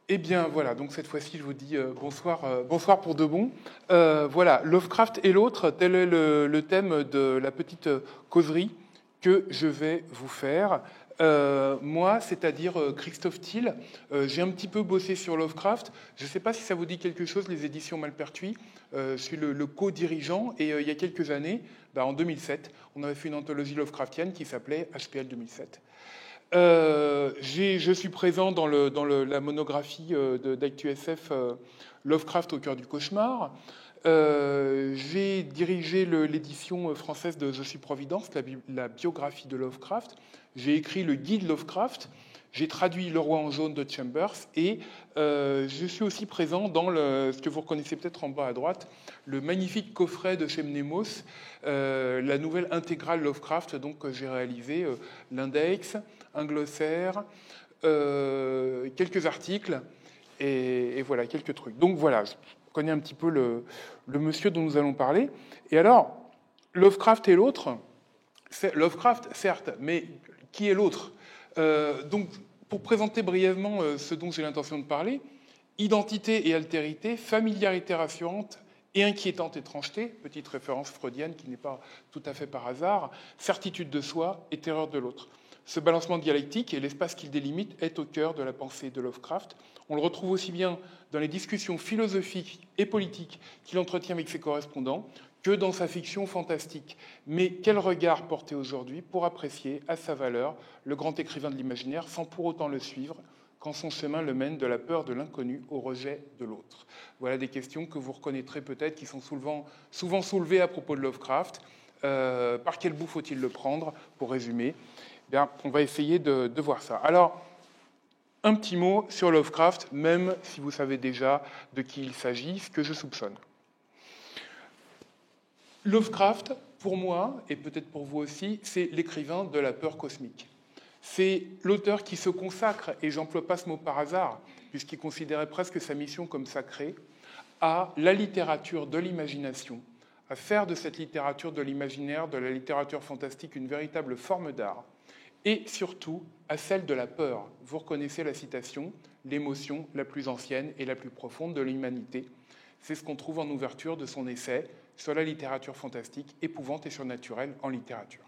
Eh bien voilà, donc cette fois-ci je vous dis bonsoir, bonsoir pour de bon. Voilà, Lovecraft et l'autre, tel est le thème de la petite causerie que je vais vous faire. Moi, c'est-à-dire Christophe Thiel, j'ai un petit peu bossé sur Lovecraft. Je ne sais pas si ça vous dit quelque chose, les éditions Malpertuis. Je suis le co-dirigeant et il y a quelques années, en 2007, on avait fait une anthologie Lovecraftienne qui s'appelait HPL 2007. Je suis présent dans la monographie d'ActuSF Lovecraft au cœur du cauchemar. J'ai dirigé l'édition française de Je suis Providence, la biographie de Lovecraft. J'ai écrit le guide Lovecraft. J'ai traduit Le Roi en jaune de Chambers et je suis aussi présent dans ce que vous reconnaissez peut-être en bas à droite, le magnifique coffret de chez Mnemos, la nouvelle intégrale Lovecraft donc, que j'ai réalisé, l'index, un glossaire, quelques articles et voilà, quelques trucs. Donc voilà, je connais un petit peu le monsieur dont nous allons parler. Et alors, Lovecraft et l'autre, Lovecraft, certes, mais qui est l'autre? Donc, pour présenter brièvement ce dont j'ai l'intention de parler, identité et altérité, familiarité rassurante et inquiétante étrangeté, petite référence freudienne qui n'est pas tout à fait par hasard, certitude de soi et terreur de l'autre. Ce balancement dialectique et l'espace qu'il délimite est au cœur de la pensée de Lovecraft. On le retrouve aussi bien dans les discussions philosophiques et politiques qu'il entretient avec ses correspondants que dans sa fiction fantastique. Mais quel regard porter aujourd'hui pour apprécier à sa valeur le grand écrivain de l'imaginaire sans pour autant le suivre quand son chemin le mène de la peur de l'inconnu au rejet de l'autre? Voilà des questions que vous reconnaîtrez peut-être qui sont souvent soulevées à propos de Lovecraft. Par quel bout faut-il le prendre, pour résumer? Bien, on va essayer de voir ça. Alors, un petit mot sur Lovecraft, même si vous savez déjà de qui il s'agit, ce que je soupçonne. Lovecraft, pour moi, et peut-être pour vous aussi, c'est l'écrivain de la peur cosmique. C'est l'auteur qui se consacre, et j'emploie pas ce mot par hasard, puisqu'il considérait presque sa mission comme sacrée, à la littérature de l'imagination, à faire de cette littérature de l'imaginaire, de la littérature fantastique, une véritable forme d'art, et surtout à celle de la peur. Vous reconnaissez la citation, l'émotion la plus ancienne et la plus profonde de l'humanité. C'est ce qu'on trouve en ouverture de son essai sur la littérature fantastique, épouvante et surnaturelle en littérature.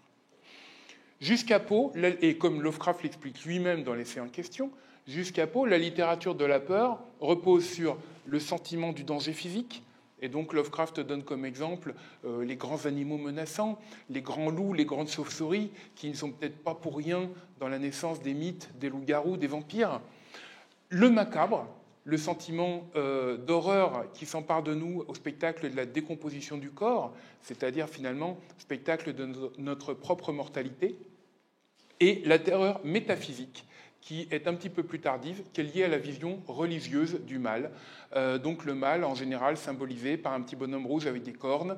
Jusqu'à Poe, et comme Lovecraft l'explique lui-même dans l'essai en question, jusqu'à Poe, la littérature de la peur repose sur le sentiment du danger physique. Et donc Lovecraft donne comme exemple les grands animaux menaçants, les grands loups, les grandes chauves-souris, qui ne sont peut-être pas pour rien dans la naissance des mythes, des loups-garous, des vampires. Le macabre, le sentiment d'horreur qui s'empare de nous au spectacle de la décomposition du corps, c'est-à-dire finalement spectacle de notre propre mortalité, et la terreur métaphysique, qui est un petit peu plus tardive, qui est liée à la vision religieuse du mal. Donc le mal, en général, symbolisé par un petit bonhomme rouge avec des cornes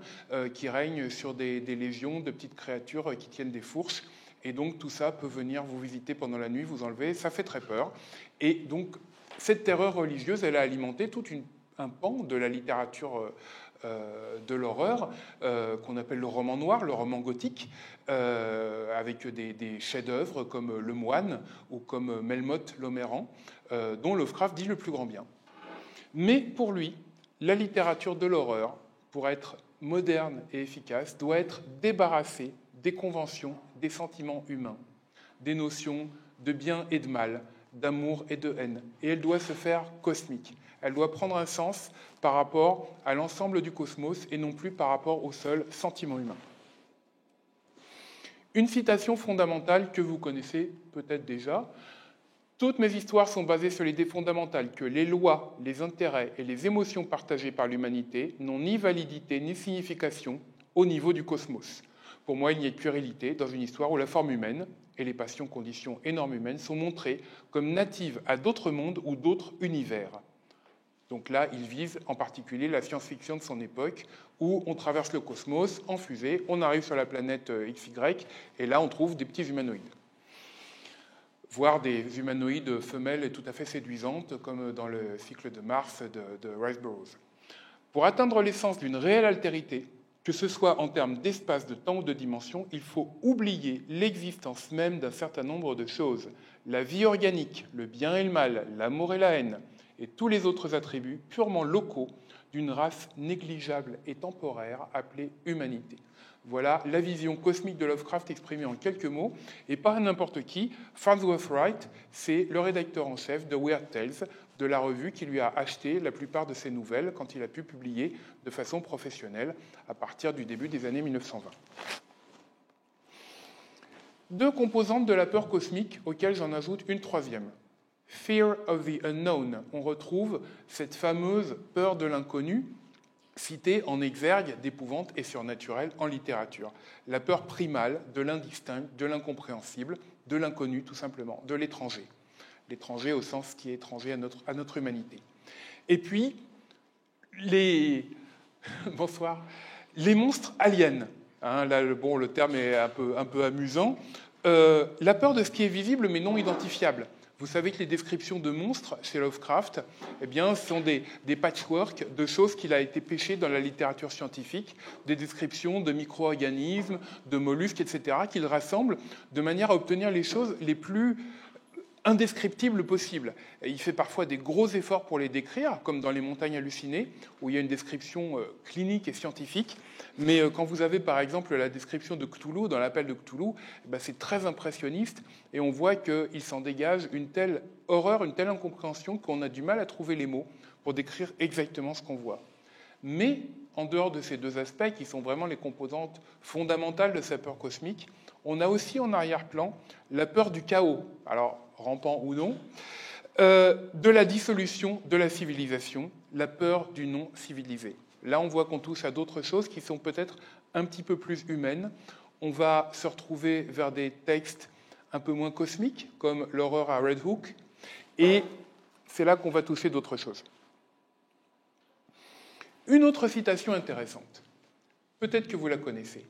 qui règne sur des légions de petites créatures qui tiennent des fourches. Et donc tout ça peut venir vous visiter pendant la nuit, vous enlever, ça fait très peur. Et donc cette terreur religieuse, elle a alimenté tout un pan de la littérature de l'horreur, qu'on appelle le roman noir, le roman gothique, avec des chefs-d'œuvre comme Le Moine ou comme Melmoth l'Homéran, dont Lovecraft dit le plus grand bien. Mais pour lui, la littérature de l'horreur, pour être moderne et efficace, doit être débarrassée des conventions, des sentiments humains, des notions de bien et de mal, d'amour et de haine. Et elle doit se faire cosmique. Elle doit prendre un sens par rapport à l'ensemble du cosmos et non plus par rapport au seul sentiment humain. Une citation fondamentale que vous connaissez peut-être déjà. Toutes mes histoires sont basées sur l'idée fondamentale que les lois, les intérêts et les émotions partagées par l'humanité n'ont ni validité ni signification au niveau du cosmos. Pour moi, il n'y a de puérilité dans une histoire où la forme humaine et les passions, conditions et normes humaines sont montrées comme natives à d'autres mondes ou d'autres univers. Donc là, il vise en particulier la science-fiction de son époque, où on traverse le cosmos en fusée, on arrive sur la planète XY, et là, on trouve des petits humanoïdes. Voire des humanoïdes femelles tout à fait séduisantes, comme dans le cycle de Mars de Rice Burroughs. Pour atteindre l'essence d'une réelle altérité, que ce soit en termes d'espace, de temps ou de dimension, il faut oublier l'existence même d'un certain nombre de choses. La vie organique, le bien et le mal, l'amour et la haine, et tous les autres attributs purement locaux d'une race négligeable et temporaire appelée humanité. Voilà la vision cosmique de Lovecraft exprimée en quelques mots, et pas n'importe qui. Farnsworth Wright, c'est le rédacteur en chef de Weird Tales, de la revue qui lui a acheté la plupart de ses nouvelles quand il a pu publier de façon professionnelle à partir du début des années 1920. Deux composantes de la peur cosmique auxquelles j'en ajoute une troisième. Fear of the unknown. On retrouve cette fameuse peur de l'inconnu citée en exergue d'épouvante et surnaturel en littérature. La peur primale de l'indistinct, de l'incompréhensible, de l'inconnu tout simplement, de l'étranger. L'étranger au sens qui est étranger à notre humanité. Et puis, bonsoir, les monstres aliens. Hein, là, le terme est un peu amusant. La peur de ce qui est visible mais non identifiable. Vous savez que les descriptions de monstres chez Lovecraft, eh bien, sont des patchworks de choses qu'il a été pêchées dans la littérature scientifique, des descriptions de micro-organismes, de mollusques, etc., qu'il rassemble de manière à obtenir les choses les plus indescriptible possible. Il fait parfois des gros efforts pour les décrire, comme dans Les Montagnes hallucinées, où il y a une description clinique et scientifique. Mais quand vous avez par exemple la description de Cthulhu, dans l'appel de Cthulhu, c'est très impressionniste, et on voit qu'il s'en dégage une telle horreur, une telle incompréhension qu'on a du mal à trouver les mots pour décrire exactement ce qu'on voit. Mais en dehors de ces deux aspects, qui sont vraiment les composantes fondamentales de sa peur cosmique, on a aussi en arrière-plan la peur du chaos, alors rampant ou non, de la dissolution de la civilisation, la peur du non-civilisé. Là, on voit qu'on touche à d'autres choses qui sont peut-être un petit peu plus humaines. On va se retrouver vers des textes un peu moins cosmiques, comme l'horreur à Red Hook, et c'est là qu'on va toucher d'autres choses. Une autre citation intéressante, peut-être que vous la connaissez.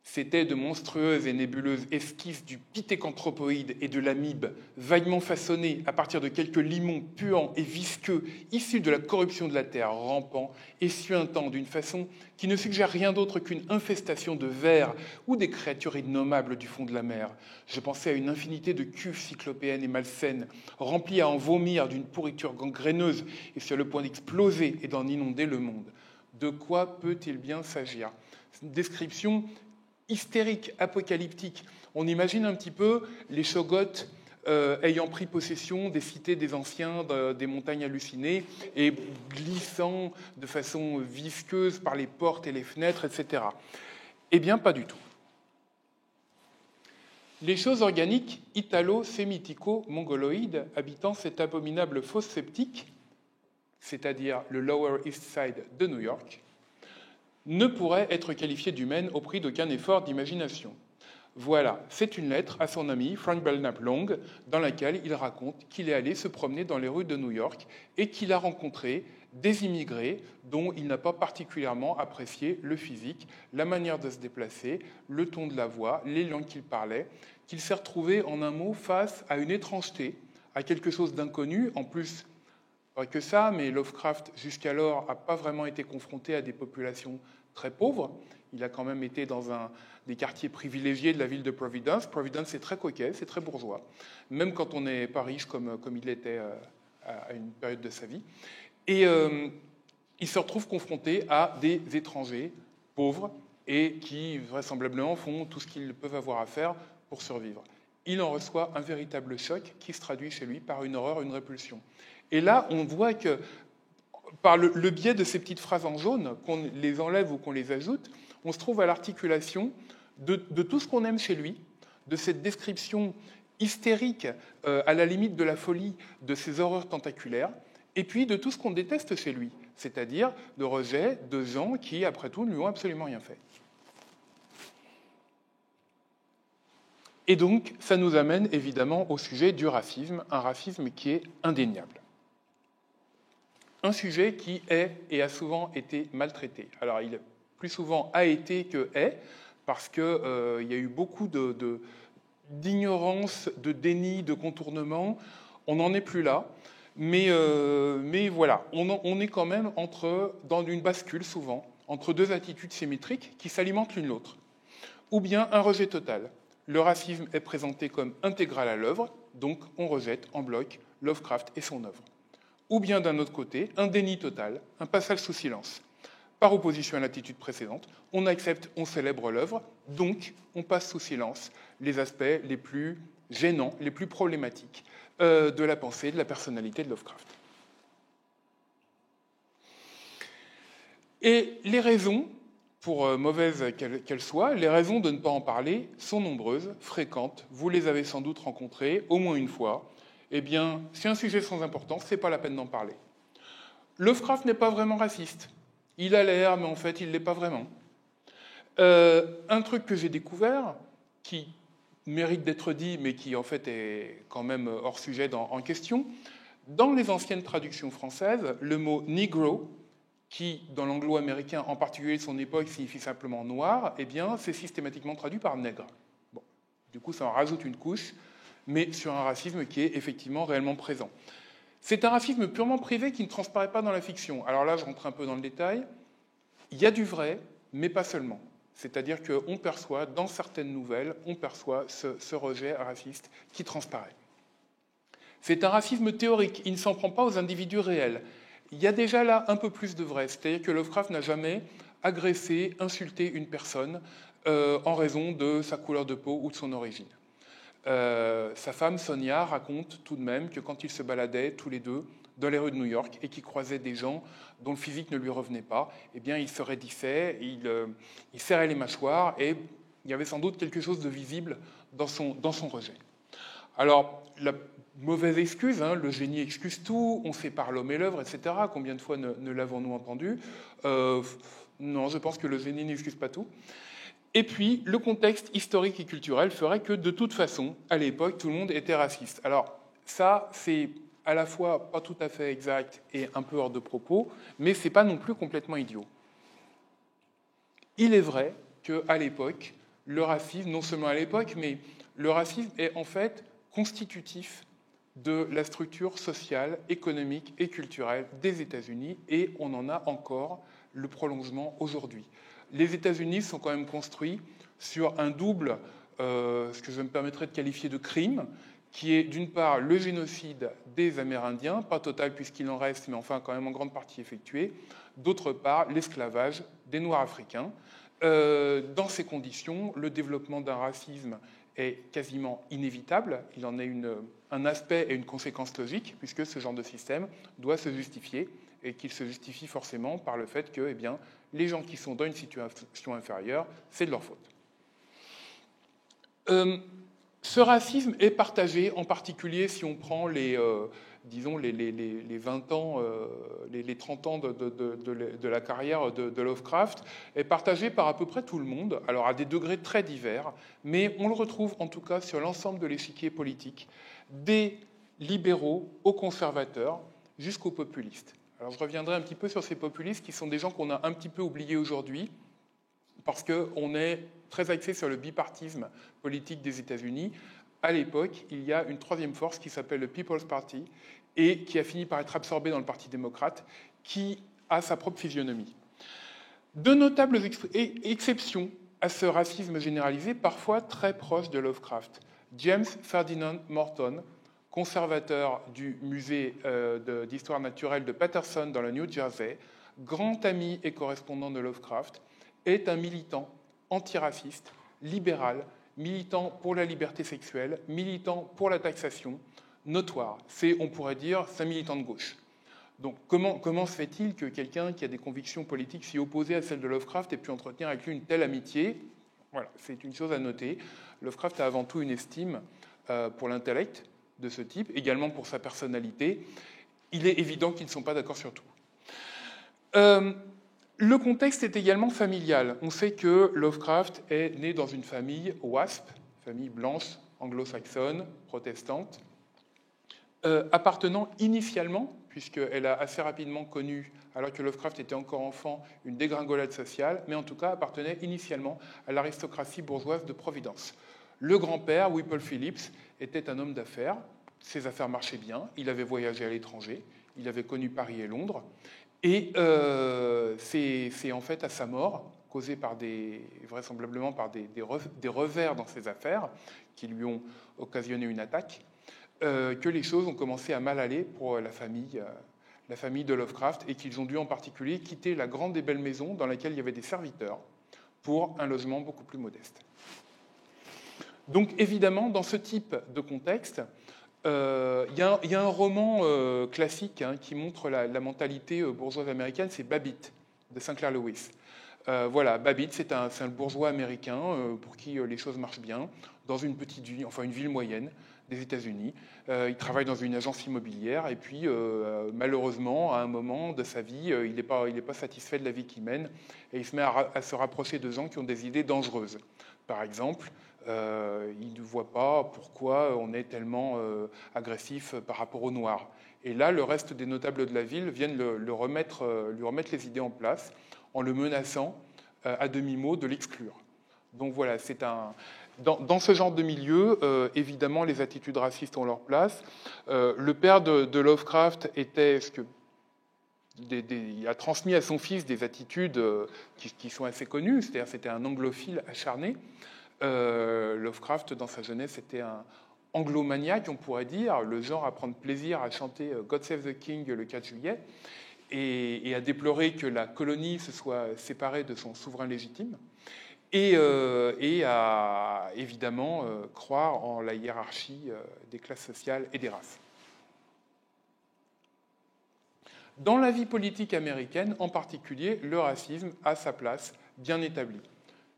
C'était de monstrueuses et nébuleuses esquisses du pithécanthropoïde et de l'amibe, vaguement façonnées à partir de quelques limons puants et visqueux, issus de la corruption de la terre, rampant et suintant d'une façon qui ne suggère rien d'autre qu'une infestation de vers ou des créatures innommables du fond de la mer. Je pensais à une infinité de cuves cyclopéennes et malsaines, remplies à en vomir d'une pourriture gangréneuse et sur le point d'exploser et d'en inonder le monde. De quoi peut-il bien s'agir ? C'est une description hystérique, apocalyptique. On imagine un petit peu les Shoggoths ayant pris possession des cités des anciens, des montagnes hallucinées, et glissant de façon visqueuse par les portes et les fenêtres, etc. Eh bien, pas du tout. Les choses organiques italo-sémitico-mongoloïdes habitant cette abominable fosse septique, c'est-à-dire le Lower East Side de New York, ne pourrait être qualifiée d'humaine au prix d'aucun effort d'imagination. Voilà, c'est une lettre à son ami Frank Belknap Long, dans laquelle il raconte qu'il est allé se promener dans les rues de New York et qu'il a rencontré des immigrés dont il n'a pas particulièrement apprécié le physique, la manière de se déplacer, le ton de la voix, les langues qu'il parlait, qu'il s'est retrouvé en un mot face à une étrangeté, à quelque chose d'inconnu, en plus. Pas que ça, mais Lovecraft, jusqu'alors, n'a pas vraiment été confronté à des populations très pauvres. Il a quand même été dans des quartiers privilégiés de la ville de Providence. Providence, c'est très coquet, c'est très bourgeois, même quand on n'est pas riche comme il l'était à une période de sa vie. Et il se retrouve confronté à des étrangers pauvres et qui, vraisemblablement, font tout ce qu'ils peuvent avoir à faire pour survivre. Il en reçoit un véritable choc qui se traduit chez lui par une horreur, une répulsion. Et là, on voit que, par le biais de ces petites phrases en jaune, qu'on les enlève ou qu'on les ajoute, on se trouve à l'articulation de tout ce qu'on aime chez lui, de cette description hystérique, à la limite de la folie, de ces horreurs tentaculaires, et puis de tout ce qu'on déteste chez lui, c'est-à-dire de rejet de gens qui, après tout, ne lui ont absolument rien fait. Et donc, ça nous amène évidemment au sujet du racisme, un racisme qui est indéniable. Un sujet qui est et a souvent été maltraité. Alors, il plus souvent a été que est, parce qu'il y a eu beaucoup d'ignorance, de déni, de contournement. On n'en est plus là. Mais voilà, on est quand même dans une bascule souvent, entre deux attitudes symétriques qui s'alimentent l'une l'autre. Ou bien un rejet total. Le racisme est présenté comme intégral à l'œuvre, donc on rejette en bloc Lovecraft et son œuvre. ou bien d'un autre côté, un déni total, un passage sous silence. Par opposition à l'attitude précédente, on accepte, on célèbre l'œuvre, donc on passe sous silence les aspects les plus gênants, les plus problématiques de la pensée, de la personnalité de Lovecraft. Et les raisons, pour mauvaises qu'elles soient, les raisons de ne pas en parler sont nombreuses, fréquentes. Vous les avez sans doute rencontrées au moins une fois. Eh bien, c'est un sujet sans importance, c'est pas la peine d'en parler. Lovecraft n'est pas vraiment raciste. Il a l'air, mais en fait, il ne l'est pas vraiment. Un truc que j'ai découvert, qui mérite d'être dit, mais qui en fait est quand même hors sujet en question, dans les anciennes traductions françaises, le mot « negro », qui, dans l'anglo-américain, en particulier de son époque, signifie simplement noir, eh bien, c'est systématiquement traduit par nègre. Bon. Du coup, ça en rajoute une couche, mais sur un racisme qui est effectivement réellement présent. C'est un racisme purement privé qui ne transparaît pas dans la fiction. Alors là, je rentre un peu dans le détail. Il y a du vrai, mais pas seulement. C'est-à-dire qu'on perçoit, dans certaines nouvelles, on perçoit ce rejet raciste qui transparaît. C'est un racisme théorique, il ne s'en prend pas aux individus réels. Il y a déjà là un peu plus de vrai, c'est-à-dire que Lovecraft n'a jamais agressé, insulté une personne en raison de sa couleur de peau ou de son origine. Sa femme, Sonia, raconte tout de même que quand ils se baladaient tous les deux dans les rues de New York et qu'ils croisaient des gens dont le physique ne lui revenait pas, eh bien, il se raidissait, il serrait les mâchoires et il y avait sans doute quelque chose de visible dans son rejet. Alors, la mauvaise excuse, hein, le génie excuse tout, on sépare l'homme et l'œuvre, etc. Combien de fois ne l'avons-nous entendu ? Non, je pense que le génie n'excuse pas tout. Et puis, le contexte historique et culturel ferait que, de toute façon, à l'époque, tout le monde était raciste. Alors, ça, c'est à la fois pas tout à fait exact et un peu hors de propos, mais c'est pas non plus complètement idiot. Il est vrai qu'à l'époque, le racisme, non seulement à l'époque, mais le racisme est en fait constitutif de la structure sociale, économique et culturelle des États-Unis, et on en a encore le prolongement aujourd'hui. Les États-Unis sont quand même construits sur un double, ce que je me permettrais de qualifier de crime, qui est d'une part le génocide des Amérindiens, pas total puisqu'il en reste, mais enfin quand même en grande partie effectué, d'autre part l'esclavage des Noirs africains. Dans ces conditions, le développement d'un racisme est quasiment inévitable. Il en est un aspect et une conséquence logique, puisque ce genre de système doit se justifier, et qu'il se justifie forcément par le fait que les gens qui sont dans une situation inférieure, c'est de leur faute. Ce racisme est partagé, en particulier si on prend les 20 ans, les 30 ans de la carrière de Lovecraft, est partagé par à peu près tout le monde, alors à des degrés très divers, mais on le retrouve en tout cas sur l'ensemble de l'échiquier politique, des libéraux aux conservateurs jusqu'aux populistes. Alors je reviendrai un petit peu sur ces populistes qui sont des gens qu'on a un petit peu oubliés aujourd'hui, parce qu'on est très axé sur le bipartisme politique des États-Unis. À l'époque, il y a une troisième force qui s'appelle le People's Party et qui a fini par être absorbée dans le Parti démocrate, qui a sa propre physionomie. De notables exceptions à ce racisme généralisé, parfois très proche de Lovecraft. James Ferdinand Morton, conservateur du musée d'histoire naturelle de Paterson dans le New Jersey, grand ami et correspondant de Lovecraft, est un militant antiraciste, libéral, militant pour la liberté sexuelle, militant pour la taxation, notoire. On pourrait dire, c'est un militant de gauche. Donc comment se fait-il que quelqu'un qui a des convictions politiques si opposées à celles de Lovecraft ait pu entretenir avec lui une telle amitié ? Voilà, c'est une chose à noter. Lovecraft a avant tout une estime pour l'intellect de ce type, également pour sa personnalité. Il est évident qu'ils ne sont pas d'accord sur tout. Le contexte est également familial. On sait que Lovecraft est né dans une famille WASP, famille blanche, anglo-saxonne, protestante, appartenant initialement, puisqu'elle a assez rapidement connu, alors que Lovecraft était encore enfant, une dégringolade sociale, mais en tout cas appartenait initialement à l'aristocratie bourgeoise de Providence. Le grand-père, Whipple Phillips, était un homme d'affaires. Ses affaires marchaient bien. Il avait voyagé à l'étranger. Il avait connu Paris et Londres. Et c'est en fait à sa mort, causée vraisemblablement par des revers dans ses affaires, qui lui ont occasionné une attaque, que les choses ont commencé à mal aller pour la famille la famille de Lovecraft, et qu'ils ont dû en particulier quitter la grande et belle maison dans laquelle il y avait des serviteurs pour un logement beaucoup plus modeste. Donc évidemment, dans ce type de contexte, il y a un roman classique qui montre la mentalité bourgeoise américaine, c'est Babbitt, de Sinclair Lewis. Voilà, Babbitt, c'est un bourgeois américain pour qui les choses marchent bien, dans une petite ville, enfin une ville moyenne des États-Unis. Il travaille dans une agence immobilière et puis, malheureusement, à un moment de sa vie, il n'est pas satisfait de la vie qu'il mène et il se met à se rapprocher de gens qui ont des idées dangereuses. Par exemple, il ne voit pas pourquoi on est tellement agressif par rapport aux Noirs. Et là, le reste des notables de la ville viennent lui remettre les idées en place en le menaçant à demi-mot de l'exclure. Donc voilà, dans ce genre de milieu, évidemment, les attitudes racistes ont leur place. Le père de Lovecraft il a transmis à son fils des attitudes qui sont assez connues, c'est-à-dire c'était un anglophile acharné. Lovecraft, dans sa jeunesse, était un anglomaniaque, on pourrait dire, le genre à prendre plaisir à chanter God Save the King le 4 juillet, et à déplorer que la colonie se soit séparée de son souverain légitime, et à évidemment croire en la hiérarchie des classes sociales et des races. Dans la vie politique américaine, en particulier, le racisme a sa place bien établie.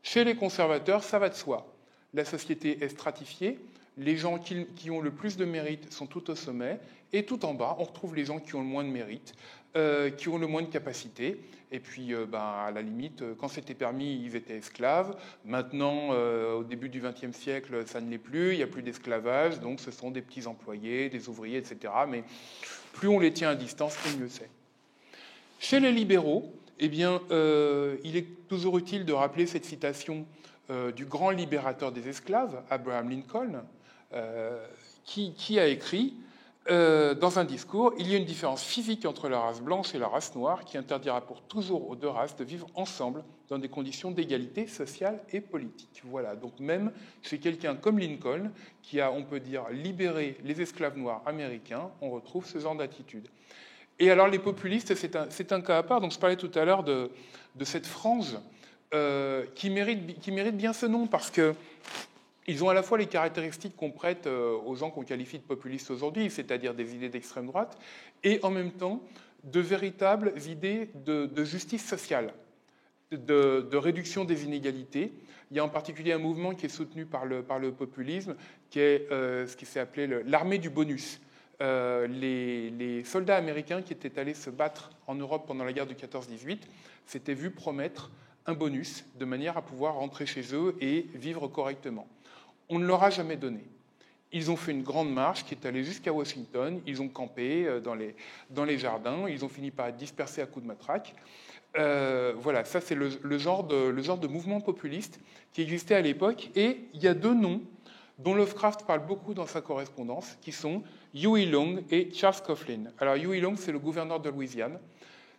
Chez les conservateurs, ça va de soi. La société est stratifiée, les gens qui ont le plus de mérite sont tout au sommet, et tout en bas, on retrouve les gens qui ont le moins de mérite, qui ont le moins de capacité. Et puis, à la limite, quand c'était permis, ils étaient esclaves. Maintenant, au début du XXe siècle, ça ne l'est plus, il n'y a plus d'esclavage, donc ce sont des petits employés, des ouvriers, etc. Mais plus on les tient à distance, et mieux c'est. Chez les libéraux, eh bien, il est toujours utile de rappeler cette citation du grand libérateur des esclaves, Abraham Lincoln, qui a écrit dans un discours « Il y a une différence physique entre la race blanche et la race noire qui interdira pour toujours aux deux races de vivre ensemble dans des conditions d'égalité sociale et politique. » Voilà, donc même chez quelqu'un comme Lincoln, qui a, on peut dire, libéré les esclaves noirs américains, on retrouve ce genre d'attitude. Et alors les populistes, c'est un cas à part. Donc je parlais tout à l'heure de cette frange qui mérite bien ce nom parce qu'ils ont à la fois les caractéristiques qu'on prête aux gens qu'on qualifie de populistes aujourd'hui, c'est-à-dire des idées d'extrême droite, et en même temps de véritables idées de justice sociale, de réduction des inégalités. Il y a en particulier un mouvement qui est soutenu par le populisme, qui est ce qui s'est appelé l'armée du bonus. Les soldats américains qui étaient allés se battre en Europe pendant la guerre du 14-18 s'étaient vus promettre un bonus de manière à pouvoir rentrer chez eux et vivre correctement. On ne leur a jamais donné. Ils ont fait une grande marche qui est allée jusqu'à Washington, ils ont campé dans les jardins, ils ont fini par être dispersés à coups de matraque. Voilà, ça c'est le genre de mouvement populiste qui existait à l'époque, et il y a deux noms dont Lovecraft parle beaucoup dans sa correspondance, qui sont Huey Long et Charles Coughlin. Alors Huey Long, c'est le gouverneur de Louisiane.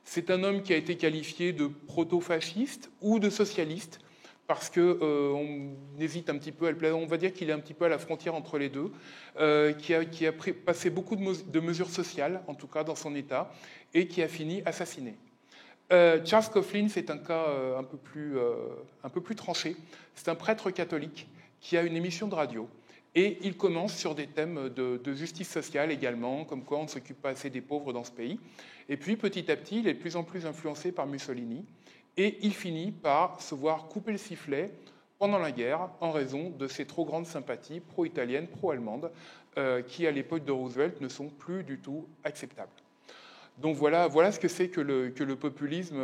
C'est un homme qui a été qualifié de proto-fasciste ou de socialiste, parce qu'on hésite un petit peu, on va dire qu'il est un petit peu à la frontière entre les deux, qui a passé beaucoup de mesures sociales, en tout cas dans son État, et qui a fini assassiné. Charles Coughlin, c'est un cas un peu plus tranché. C'est un prêtre catholique qui a une émission de radio. Et il commence sur des thèmes de justice sociale également, comme quoi on ne s'occupe pas assez des pauvres dans ce pays. Et puis, petit à petit, il est de plus en plus influencé par Mussolini. Et il finit par se voir couper le sifflet pendant la guerre en raison de ses trop grandes sympathies pro-italiennes, pro-allemandes, qui, à l'époque de Roosevelt, ne sont plus du tout acceptables. Donc voilà ce que c'est que le populisme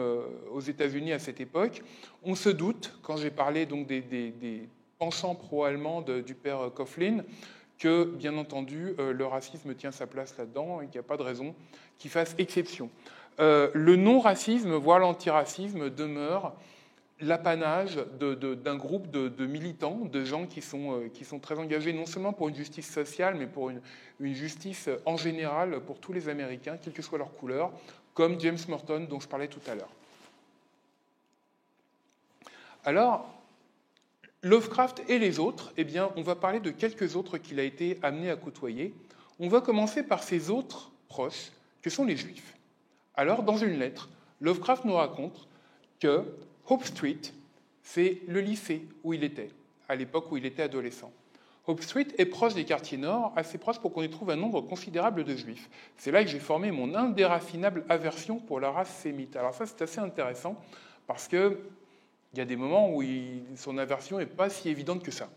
aux États-Unis à cette époque. On se doute, quand j'ai parlé donc des pensants pro-allemands du père Coughlin, que, bien entendu, le racisme tient sa place là-dedans et qu'il n'y a pas de raison qu'il fasse exception. Le non-racisme, voire l'antiracisme, demeure l'apanage d'un groupe de militants, de gens qui sont très engagés non seulement pour une justice sociale, mais pour une justice en général pour tous les Américains, quelle que soit leur couleur, comme James Morton, dont je parlais tout à l'heure. Alors, Lovecraft et les autres, eh bien, on va parler de quelques autres qu'il a été amené à côtoyer. On va commencer par ses autres proches, que sont les Juifs. Alors, dans une lettre, Lovecraft nous raconte que Hope Street, c'est le lycée où il était, à l'époque où il était adolescent. Hope Street est proche des quartiers nord, assez proche pour qu'on y trouve un nombre considérable de juifs. C'est là que j'ai formé mon indéraffinable aversion pour la race sémite. Alors ça, c'est assez intéressant, parce qu'il y a des moments où son aversion n'est pas si évidente que ça.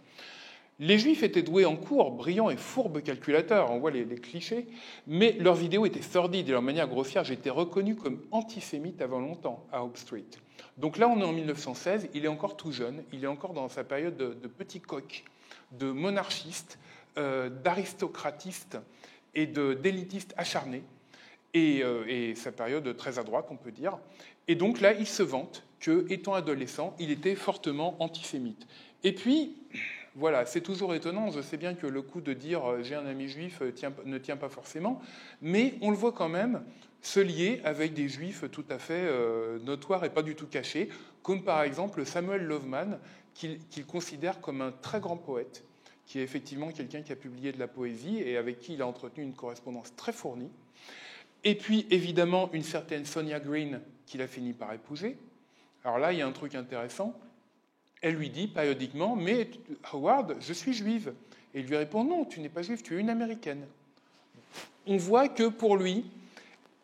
Les Juifs étaient doués en cours, brillants et fourbes calculateurs, on voit les clichés, mais leurs idéaux étaient sordides et leur manière grossière. J'étais reconnu comme antisémite avant longtemps à Hope Street. Donc là, on est en 1916, il est encore tout jeune, il est encore dans sa période de petit coq, de monarchiste, d'aristocratiste et d'élitiste acharné, et sa période très à droite, on peut dire. Et donc là, il se vante que, étant adolescent, il était fortement antisémite. Et puis, voilà, c'est toujours étonnant. Je sais bien que le coup de dire j'ai un ami juif ne tient pas forcément, mais on le voit quand même se lier avec des juifs tout à fait notoires et pas du tout cachés, comme par exemple Samuel Loveman, qu'il considère comme un très grand poète, qui est effectivement quelqu'un qui a publié de la poésie et avec qui il a entretenu une correspondance très fournie. Et puis, évidemment, une certaine Sonia Green qu'il a fini par épouser. Alors là, il y a un truc intéressant. Elle lui dit périodiquement « Mais Howard, je suis juive ». Et il lui répond « Non, tu n'es pas juive, tu es une américaine ». On voit que pour lui,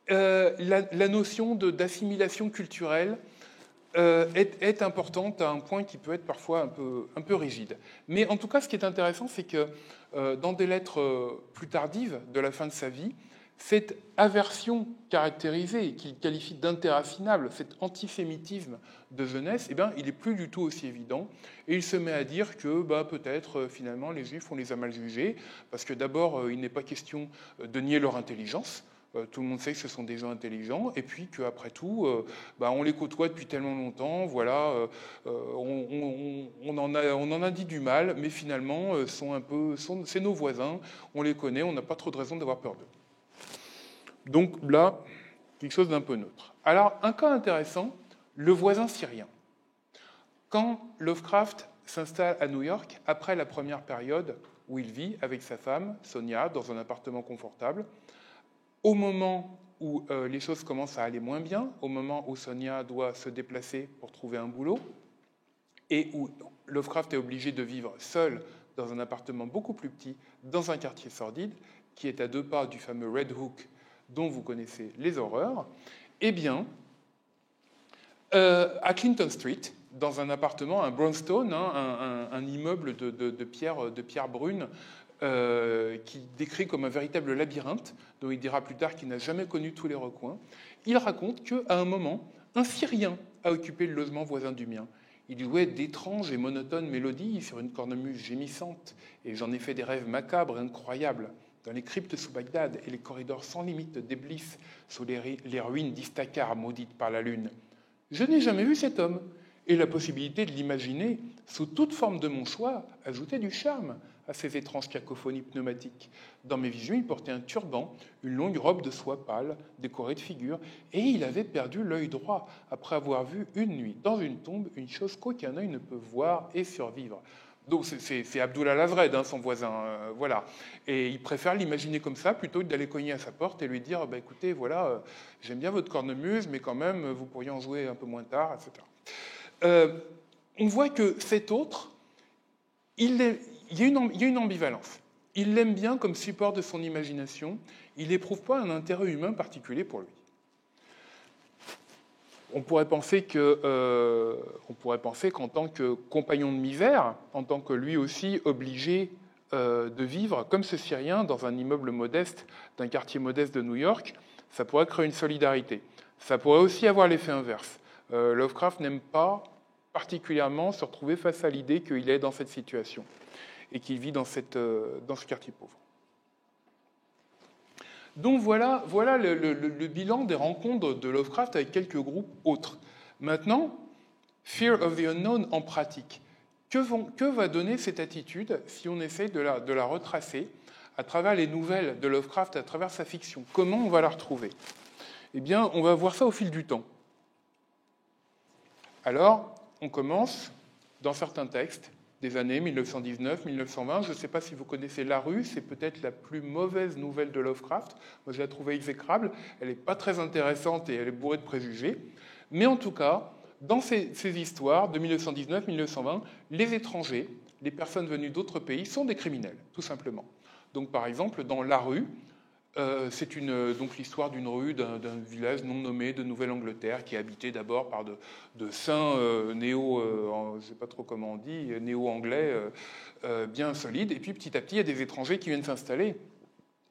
la notion d'assimilation culturelle est importante à un point qui peut être parfois un peu rigide. Mais en tout cas, ce qui est intéressant, c'est que dans des lettres plus tardives de la fin de sa vie, cette aversion caractérisée, qu'il qualifie d'interaffinable, cet antisémitisme de jeunesse, eh bien, il n'est plus du tout aussi évident. Et il se met à dire que peut-être, finalement, les Juifs, on les a mal jugés, parce que d'abord, il n'est pas question de nier leur intelligence. Tout le monde sait que ce sont des gens intelligents, et puis qu'après tout, on les côtoie depuis tellement longtemps, voilà, on en a dit du mal, mais finalement, c'est nos voisins, on les connaît, on n'a pas trop de raison d'avoir peur d'eux. Donc là, quelque chose d'un peu neutre. Alors, un cas intéressant, le voisin syrien. Quand Lovecraft s'installe à New York, après la première période où il vit avec sa femme, Sonia, dans un appartement confortable, au moment où les choses commencent à aller moins bien, au moment où Sonia doit se déplacer pour trouver un boulot, et où Lovecraft est obligé de vivre seul dans un appartement beaucoup plus petit, dans un quartier sordide, qui est à 2 pas du fameux Red Hook, dont vous connaissez les horreurs, eh bien, à Clinton Street, dans un appartement, un brownstone, un immeuble de pierre brune, qui décrit comme un véritable labyrinthe, dont il dira plus tard qu'il n'a jamais connu tous les recoins, il raconte qu'à un moment, un Syrien a occupé le logement voisin du mien. Il jouait d'étranges et monotones mélodies sur une cornemuse gémissante, et j'en ai fait des rêves macabres et incroyables, dans les cryptes sous Bagdad et les corridors sans limite d'Eblis, sous les ruines d'Istakar maudites par la lune. Je n'ai jamais vu cet homme, et la possibilité de l'imaginer, sous toute forme de mon choix, ajoutait du charme à ces étranges cacophonies pneumatiques. Dans mes visions, il portait un turban, une longue robe de soie pâle, décorée de figures, et il avait perdu l'œil droit, après avoir vu une nuit, dans une tombe, une chose qu'aucun œil ne peut voir et survivre. Donc c'est Abdullah Lazred, son voisin, voilà. Et il préfère l'imaginer comme ça, plutôt que d'aller cogner à sa porte et lui dire écoutez, voilà, j'aime bien votre cornemuse, mais quand même, vous pourriez en jouer un peu moins tard, etc. On voit que cet autre, il y a une ambivalence. Il l'aime bien comme support de son imagination, il n'éprouve pas un intérêt humain particulier pour lui. On pourrait penser qu'en tant que compagnon de misère, en tant que lui aussi obligé de vivre comme ce Syrien dans un immeuble modeste d'un quartier modeste de New York, ça pourrait créer une solidarité. Ça pourrait aussi avoir l'effet inverse. Lovecraft n'aime pas particulièrement se retrouver face à l'idée qu'il est dans cette situation et qu'il vit dans ce quartier pauvre. Donc voilà le bilan des rencontres de Lovecraft avec quelques groupes autres. Maintenant, Fear of the Unknown en pratique. Que va donner cette attitude si on essaie de la retracer à travers les nouvelles de Lovecraft, à travers sa fiction? Comment on va la retrouver? Eh bien, on va voir ça au fil du temps. Alors, on commence, dans certains textes, des années 1919, 1920. Je ne sais pas si vous connaissez La Rue, c'est peut-être la plus mauvaise nouvelle de Lovecraft. Moi, je la trouvais exécrable. Elle n'est pas très intéressante et elle est bourrée de préjugés. Mais en tout cas, dans ces histoires de 1919-1920, les étrangers, les personnes venues d'autres pays, sont des criminels, tout simplement. Donc, par exemple, dans La Rue, c'est donc l'histoire d'une rue, d'un village non nommé de Nouvelle-Angleterre qui est habité d'abord par de saints néo, je ne sais pas trop comment on dit, néo-anglais bien solides. Et puis petit à petit, il y a des étrangers qui viennent s'installer.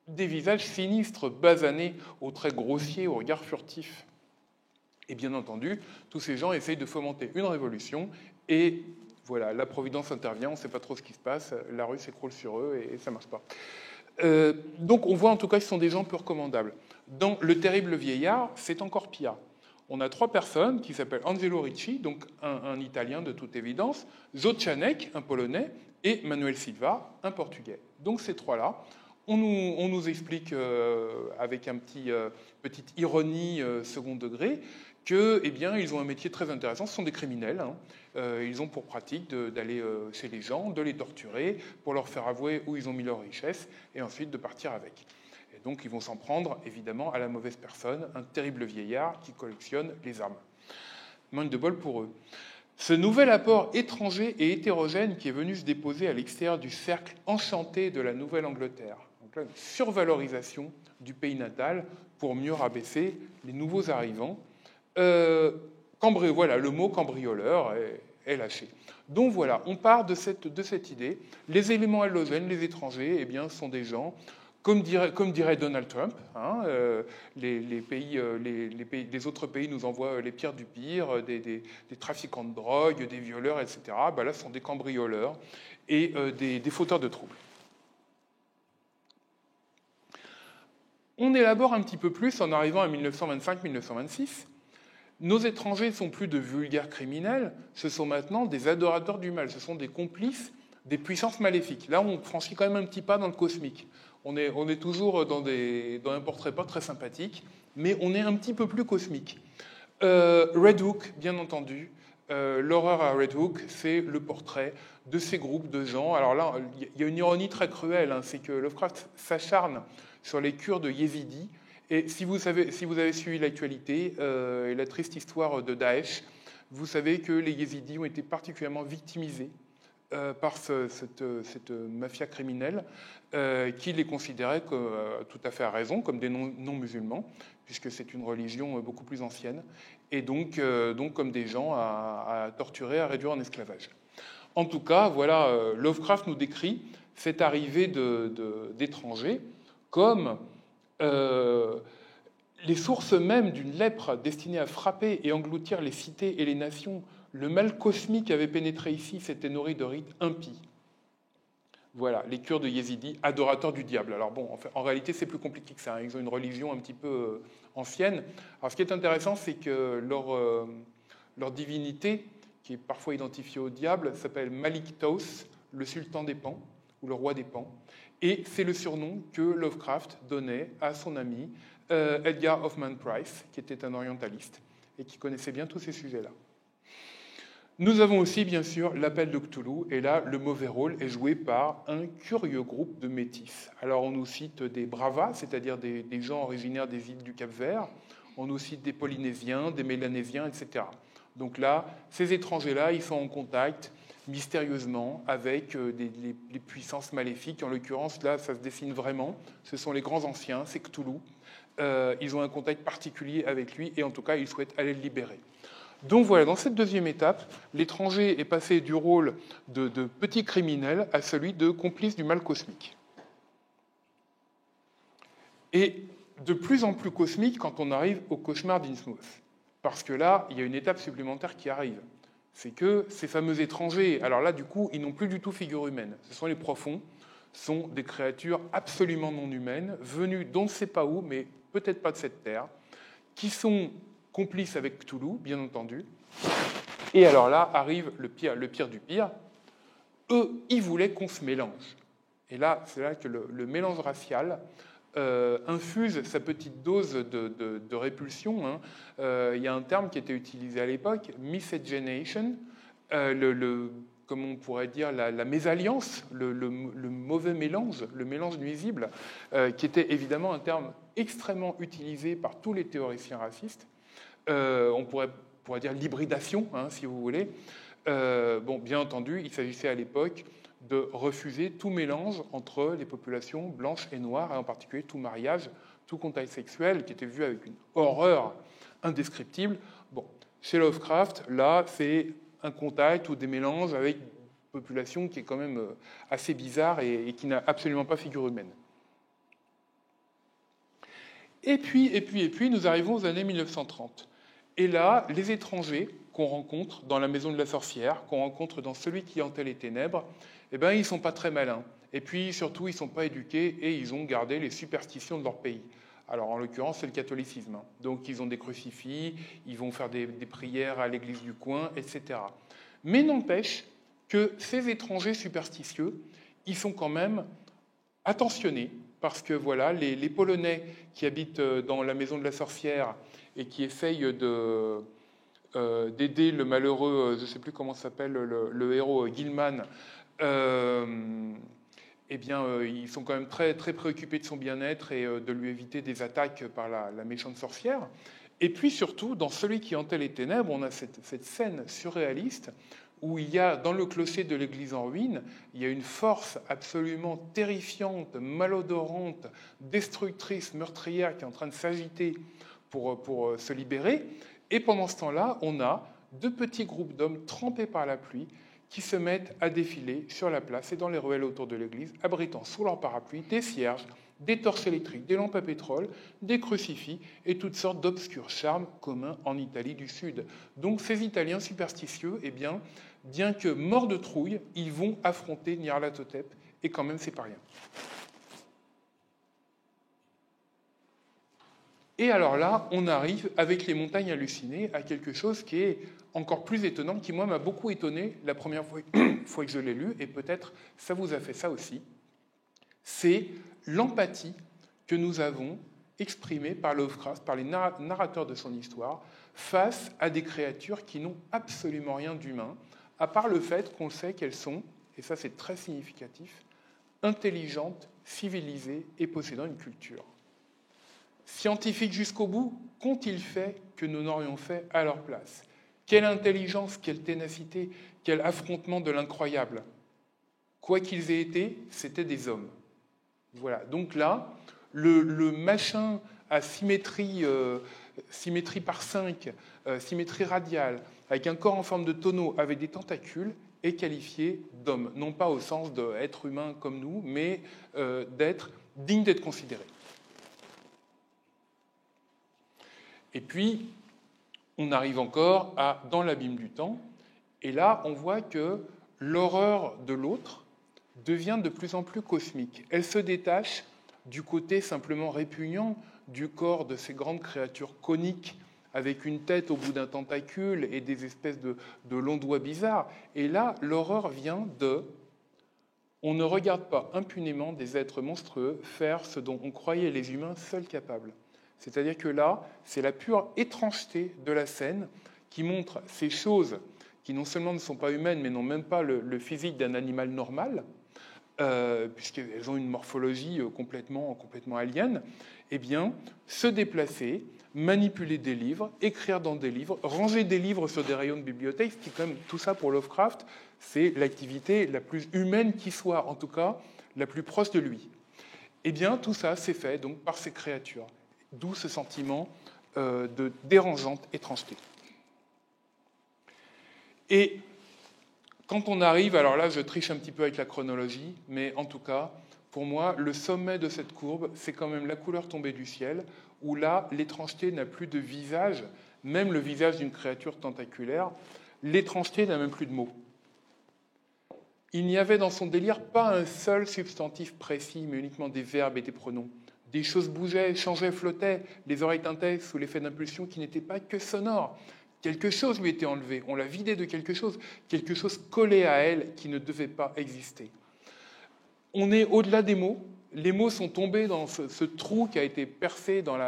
Des visages sinistres, basanés, aux traits grossiers, au regard furtif. Et bien entendu, tous ces gens essayent de fomenter une révolution et voilà, la Providence intervient, on ne sait pas trop ce qui se passe, la rue s'écroule sur eux et ça ne marche pas. Donc on voit en tout cas que ce sont des gens peu recommandables. Dans Le Terrible Vieillard, c'est encore pire. On a 3 personnes qui s'appellent Angelo Ricci, donc un Italien de toute évidence, Zocianek, un Polonais, et Manuel Silva, un Portugais. Donc ces 3-là, on nous explique avec une petite ironie second degré que, eh bien, ils ont un métier très intéressant. Ce sont des criminels. Ils ont pour pratique d'aller chez les gens, de les torturer, pour leur faire avouer où ils ont mis leur richesse, et ensuite de partir avec. Et donc, ils vont s'en prendre, évidemment, à la mauvaise personne, un terrible vieillard qui collectionne les armes. Manque de bol pour eux. Ce nouvel apport étranger et hétérogène qui est venu se déposer à l'extérieur du cercle enchanté de la Nouvelle-Angleterre. Donc là, une survalorisation du pays natal pour mieux rabaisser les nouveaux arrivants. Voilà, le mot cambrioleur est lâché. Donc voilà, on part de cette idée. Les éléments halogènes, les étrangers, eh bien, sont des gens, comme dirait Donald Trump, hein, les autres pays nous envoient les pires du pire, des trafiquants de drogue, des violeurs, etc. Ben là, ce sont des cambrioleurs et des fauteurs de troubles. On élabore un petit peu plus en arrivant à 1925-1926. Nos étrangers ne sont plus de vulgaires criminels, ce sont maintenant des adorateurs du mal, ce sont des complices des puissances maléfiques. Là, on franchit quand même un petit pas dans le cosmique. On est toujours dans un portrait pas très sympathique, mais on est un petit peu plus cosmique. Red Hook, bien entendu. L'horreur à Red Hook, c'est le portrait de ces groupes de gens. Alors là, il y a une ironie très cruelle, hein, c'est que Lovecraft s'acharne sur les Kurdes yézidis. Et si vous avez suivi l'actualité et la triste histoire de Daesh, vous savez que les yézidis ont été particulièrement victimisés par cette mafia criminelle qui les considérait tout à fait à raison comme des non-musulmans, puisque c'est une religion beaucoup plus ancienne, et donc comme des gens à torturer, à réduire en esclavage. En tout cas, voilà, Lovecraft nous décrit cette arrivée d'étrangers comme les sources mêmes d'une lèpre destinée à frapper et engloutir les cités et les nations. Le mal cosmique avait pénétré ici, s'était nourri de rites impies. Voilà, les Kurdes yézidis, adorateurs du diable. Alors bon, en réalité, c'est plus compliqué que ça. Hein. Ils ont une religion un petit peu ancienne. Alors ce qui est intéressant, c'est que leur divinité, qui est parfois identifiée au diable, s'appelle Malik Taus, le sultan des Pans, ou le roi des Pans. Et c'est le surnom que Lovecraft donnait à son ami Edgar Hoffman Price, qui était un orientaliste et qui connaissait bien tous ces sujets-là. Nous avons aussi, bien sûr, l'appel de Cthulhu, et là, le mauvais rôle est joué par un curieux groupe de métis. Alors, on nous cite des Bravas, c'est-à-dire des gens originaires des îles du Cap-Vert, on nous cite des Polynésiens, des Mélanésiens, etc. Donc là, ces étrangers-là, ils sont en contact mystérieusement avec les puissances maléfiques. En l'occurrence, là, ça se dessine vraiment. Ce sont les grands anciens, c'est Cthulhu. Ils ont un contact particulier avec lui, et en tout cas, ils souhaitent aller le libérer. Donc voilà, dans cette deuxième étape, l'étranger est passé du rôle de petit criminel à celui de complice du mal cosmique. Et de plus en plus cosmique quand on arrive au cauchemar d'Innsmouth. Parce que là, il y a une étape supplémentaire qui arrive. C'est que ces fameux étrangers, alors là, du coup, ils n'ont plus du tout figure humaine. Ce sont les profonds, sont des créatures absolument non humaines, venues d'on ne sait pas où, mais peut-être pas de cette terre, qui sont complices avec Cthulhu, bien entendu. Et alors là arrive le pire du pire. Eux, ils voulaient qu'on se mélange. Et là, c'est là que le mélange racial infuse sa petite dose de répulsion. Hein. Il y a un terme qui était utilisé à l'époque, miscegenation. comme on pourrait dire, la mésalliance, le mauvais mélange, le mélange nuisible, qui était évidemment un terme extrêmement utilisé par tous les théoriciens racistes. On pourrait dire l'hybridation, hein, si vous voulez. Bon, bien entendu, il s'agissait à l'époque de refuser tout mélange entre les populations blanches et noires, et en particulier tout mariage, tout contact sexuel, qui était vu avec une horreur indescriptible. Bon, chez Lovecraft, là, c'est un contact ou des mélanges avec une population qui est quand même assez bizarre et qui n'a absolument pas figure humaine. Et puis, nous arrivons aux années 1930. Et là, les étrangers qu'on rencontre dans La Maison de la Sorcière, qu'on rencontre dans Celui qui hantait les ténèbres, eh ben, ils ne sont pas très malins. Et puis, surtout, ils ne sont pas éduqués et ils ont gardé les superstitions de leur pays. Alors, en l'occurrence, c'est le catholicisme. Donc, ils ont des crucifix, ils vont faire des prières à l'église du coin, etc. Mais n'empêche que ces étrangers superstitieux, ils sont quand même attentionnés, parce que voilà, les Polonais qui habitent dans La Maison de la Sorcière et qui essayent d'aider le malheureux, je ne sais plus comment s'appelle le héros, Gilman, eh bien, ils sont quand même très, très préoccupés de son bien-être et de lui éviter des attaques par la méchante sorcière. Et puis surtout, dans Celui qui hantait les ténèbres, on a cette scène surréaliste où il y a, dans le clocher de l'église en ruine, il y a une force absolument terrifiante, malodorante, destructrice, meurtrière qui est en train de s'agiter pour se libérer. Et pendant ce temps-là, on a deux petits groupes d'hommes trempés par la pluie qui se mettent à défiler sur la place et dans les ruelles autour de l'église, abritant sous leur parapluie des cierges, des torches électriques, des lampes à pétrole, des crucifix et toutes sortes d'obscurs charmes communs en Italie du Sud. Donc ces Italiens superstitieux, eh bien que morts de trouille, ils vont affronter Nyarlathotep, et quand même c'est pas rien. Et alors là, on arrive, avec les montagnes hallucinées, à quelque chose qui est encore plus étonnant, qui moi m'a beaucoup étonné la première fois que je l'ai lu, et peut-être ça vous a fait ça aussi, c'est l'empathie que nous avons exprimée par Lovecraft, par les narrateurs de son histoire, face à des créatures qui n'ont absolument rien d'humain, à part le fait qu'on sait qu'elles sont, et ça c'est très significatif, intelligentes, civilisées et possédant une culture. Scientifiques jusqu'au bout, qu'ont-ils fait que nous n'aurions fait à leur place? Quelle intelligence, quelle ténacité, quel affrontement de l'incroyable. Quoi qu'ils aient été, c'étaient des hommes. Voilà, donc là, le machin à symétrie par 5, symétrie radiale, avec un corps en forme de tonneau, avec des tentacules, est qualifié d'homme. Non pas au sens d'être humain comme nous, mais d'être digne d'être considéré. Et puis, on arrive encore dans l'abîme du temps, et là, on voit que l'horreur de l'autre devient de plus en plus cosmique. Elle se détache du côté simplement répugnant du corps de ces grandes créatures coniques, avec une tête au bout d'un tentacule et des espèces de longs doigts bizarres. Et là, l'horreur vient de... On ne regarde pas impunément des êtres monstrueux faire ce dont on croyait les humains seuls capables. C'est-à-dire que là, c'est la pure étrangeté de la scène qui montre ces choses qui non seulement ne sont pas humaines, mais n'ont même pas le physique d'un animal normal, puisqu'elles ont une morphologie complètement alien, eh bien, se déplacer, manipuler des livres, écrire dans des livres, ranger des livres sur des rayons de bibliothèque, ce qui est quand même tout ça pour Lovecraft, c'est l'activité la plus humaine qui soit, en tout cas, la plus proche de lui. Eh bien, tout ça, c'est fait donc par ces créatures. D'où ce sentiment de dérangeante étrangeté. Et quand on arrive, alors là je triche un petit peu avec la chronologie, mais en tout cas, pour moi, le sommet de cette courbe, c'est quand même la couleur tombée du ciel, où là, l'étrangeté n'a plus de visage, même le visage d'une créature tentaculaire, l'étrangeté n'a même plus de mots. Il n'y avait dans son délire pas un seul substantif précis, mais uniquement des verbes et des pronoms. Des choses bougeaient, changeaient, flottaient, les oreilles tintaient sous l'effet d'impulsions qui n'étaient pas que sonores. Quelque chose lui était enlevé, on l'a vidé de quelque chose collé à elle qui ne devait pas exister. On est au-delà des mots, les mots sont tombés dans ce trou qui a été percé dans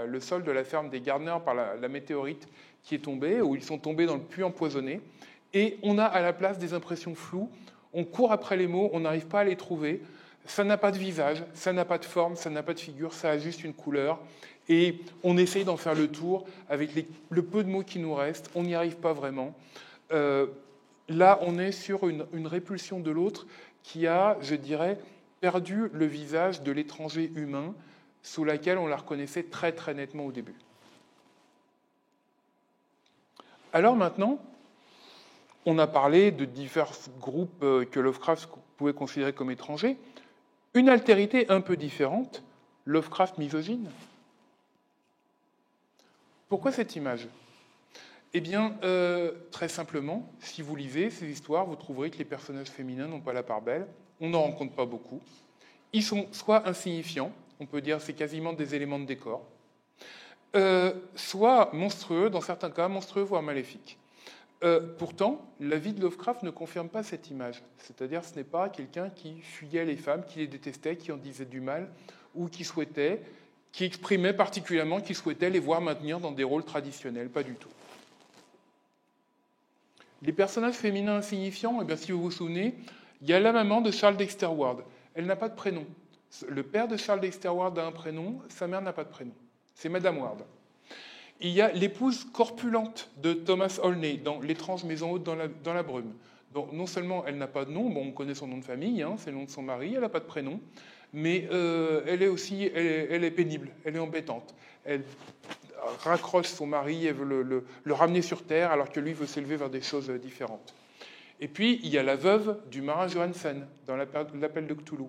le sol de la ferme des Gardner par la météorite qui est tombée, où ils sont tombés dans le puits empoisonné, et on a à la place des impressions floues, on court après les mots, on n'arrive pas à les trouver, ça n'a pas de visage, ça n'a pas de forme, ça n'a pas de figure, ça a juste une couleur, et on essaye d'en faire le tour avec le peu de mots qui nous restent, on n'y arrive pas vraiment. Là, on est sur une répulsion de l'autre qui a, je dirais, perdu le visage de l'étranger humain sous laquelle on la reconnaissait très très nettement au début. Alors maintenant, on a parlé de divers groupes que Lovecraft pouvait considérer comme étrangers. Une altérité un peu différente, Lovecraft misogyne. Pourquoi cette image ? Eh bien, très simplement, si vous lisez ces histoires, vous trouverez que les personnages féminins n'ont pas la part belle. On n'en rencontre pas beaucoup. Ils sont soit insignifiants, on peut dire c'est quasiment des éléments de décor, soit monstrueux, dans certains cas monstrueux, voire maléfiques. Pourtant, la vie de Lovecraft ne confirme pas cette image. C'est-à-dire ce n'est pas quelqu'un qui fuyait les femmes, qui les détestait, qui en disait du mal, ou qui exprimait particulièrement qu'il souhaitait les voir maintenir dans des rôles traditionnels. Pas du tout. Les personnages féminins insignifiants, eh bien, si vous vous souvenez, il y a la maman de Charles Dexter Ward. Elle n'a pas de prénom. Le père de Charles Dexter Ward a un prénom, sa mère n'a pas de prénom. C'est Madame Ward. Il y a l'épouse corpulente de Thomas Olney dans L'étrange maison haute dans la brume. Donc, non seulement elle n'a pas de nom, bon, on connaît son nom de famille, hein, c'est le nom de son mari, elle n'a pas de prénom, mais elle est pénible, elle est embêtante. Elle raccroche son mari, elle veut le ramener sur terre, alors que lui veut s'élever vers des choses différentes. Et puis, il y a la veuve du marin Johansen dans L'Appel de Cthulhu.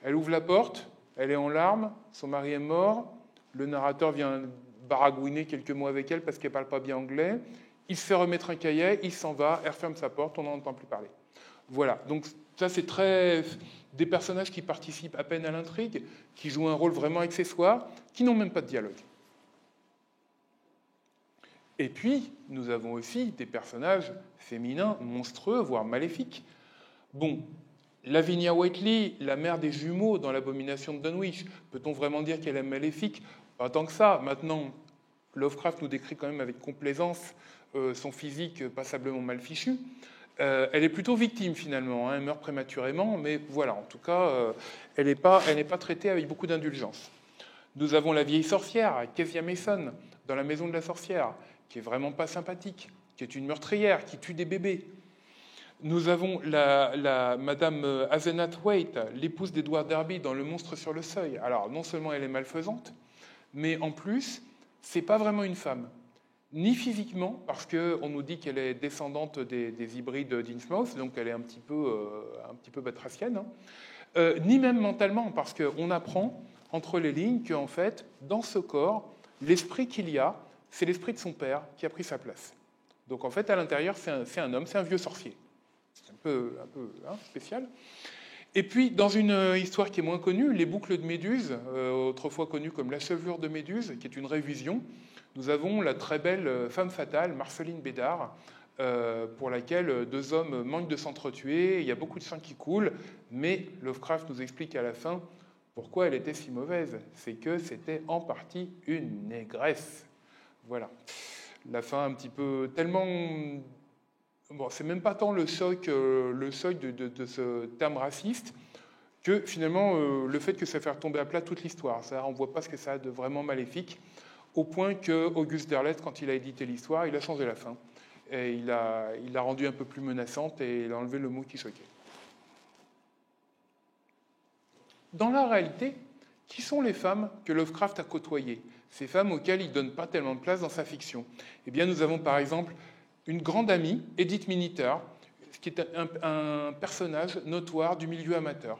Elle ouvre la porte, elle est en larmes, son mari est mort, le narrateur vient baragouiner quelques mots avec elle parce qu'elle ne parle pas bien anglais, il se fait remettre un cahier, il s'en va, elle referme sa porte, on n'en entend plus parler. Voilà, donc ça c'est des personnages qui participent à peine à l'intrigue, qui jouent un rôle vraiment accessoire, qui n'ont même pas de dialogue. Et puis, nous avons aussi des personnages féminins monstrueux, voire maléfiques. Bon, Lavinia Whiteley, la mère des jumeaux dans l'Abomination de Dunwich, peut-on vraiment dire qu'elle est maléfique ? Pas tant que ça. Maintenant, Lovecraft nous décrit quand même avec complaisance son physique passablement mal fichu. Elle est plutôt victime finalement, hein. Elle meurt prématurément, mais voilà, en tout cas, elle n'est pas traitée avec beaucoup d'indulgence. Nous avons la vieille sorcière, Kezia Mason, dans La Maison de la Sorcière, qui est vraiment pas sympathique, qui est une meurtrière, qui tue des bébés. Nous avons la Madame Asenath Waite, l'épouse d'Edward Derby dans Le Monstre sur le Seuil. Alors, non seulement elle est malfaisante, mais en plus, c'est pas vraiment une femme. Ni physiquement, parce qu'on nous dit qu'elle est descendante des hybrides d'Innsmouth, donc elle est un petit peu batracienne, hein. Ni même mentalement, parce qu'on apprend entre les lignes qu'en fait, dans ce corps, l'esprit qu'il y a, c'est l'esprit de son père qui a pris sa place. Donc en fait, à l'intérieur, c'est un homme, c'est un vieux sorcier. C'est un peu spécial. Et puis, dans une histoire qui est moins connue, les boucles de Méduse, autrefois connues comme la chevelure de Méduse, qui est une révision, nous avons la très belle femme fatale, Marceline Bédard, pour laquelle deux hommes manquent de s'entretuer, il y a beaucoup de sang qui coule, mais Lovecraft nous explique à la fin pourquoi elle était si mauvaise. C'est que c'était en partie une négresse. Voilà. La fin un petit peu tellement... Bon, c'est même pas tant le choc de ce terme raciste que finalement le fait que ça fait retomber à plat toute l'histoire. On ne voit pas ce que ça a de vraiment maléfique, au point que Auguste Derleth, quand il a édité l'histoire, il a changé la fin. Et il l'a rendue un peu plus menaçante et il a enlevé le mot qui choquait. Dans la réalité, qui sont les femmes que Lovecraft a côtoyées ? Ces femmes auxquelles il ne donne pas tellement de place dans sa fiction. Eh bien, nous avons par exemple une grande amie, Edith Miniter, qui est un personnage notoire du milieu amateur.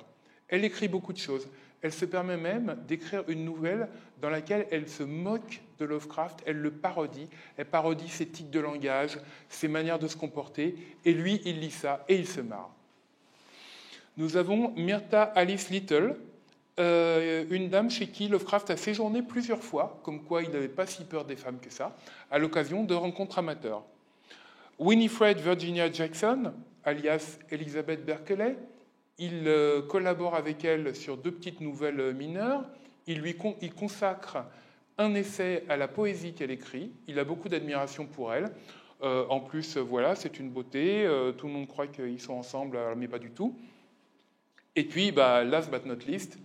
Elle écrit beaucoup de choses. Elle se permet même d'écrire une nouvelle dans laquelle elle se moque de Lovecraft, elle le parodie, elle parodie ses tics de langage, ses manières de se comporter, et lui, il lit ça et il se marre. Nous avons Myrta Alice Little, une dame chez qui Lovecraft a séjourné plusieurs fois, comme quoi il n'avait pas si peur des femmes que ça, à l'occasion de rencontres amateurs. Winifred Virginia Jackson, alias Elizabeth Berkeley, il collabore avec elle sur 2 petites nouvelles mineures. Il consacre un essai à la poésie qu'elle écrit. Il a beaucoup d'admiration pour elle. En plus, voilà, c'est une beauté. Tout le monde croit qu'ils sont ensemble, mais pas du tout. Et puis, last but not least,